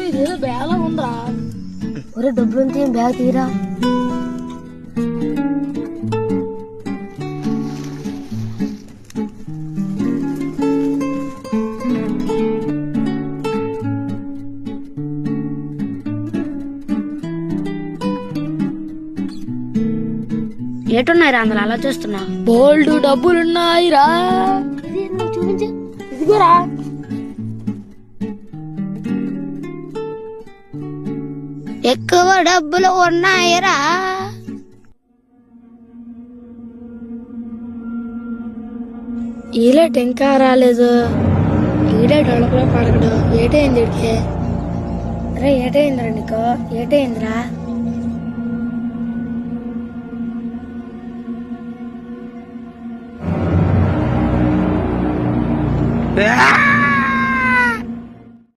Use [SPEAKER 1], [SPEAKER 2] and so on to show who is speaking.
[SPEAKER 1] ఇదేదో బ్యాగ్ ఉందిరా.
[SPEAKER 2] ఒరే డబ్బులు ఉంటే బ్యాగ్ తీరా.
[SPEAKER 3] ఏటున్నాయిరా అందులో అలా చూస్తున్నా?
[SPEAKER 1] బోల్డ్ డబ్బులున్నాయిరా.
[SPEAKER 2] చూపించు.
[SPEAKER 1] ఇదిగోరా.
[SPEAKER 3] ఎక్కువ డబ్బులు ఉన్నాయిరా.
[SPEAKER 1] ఈలేట్ ఇంకా రాలేదు. ఈడే డొలకలో పడకడు. ఏటైంది ఇడికి?
[SPEAKER 2] అరే ఏటైందిరా నీకు? ఏటైందిరా?
[SPEAKER 4] ఏ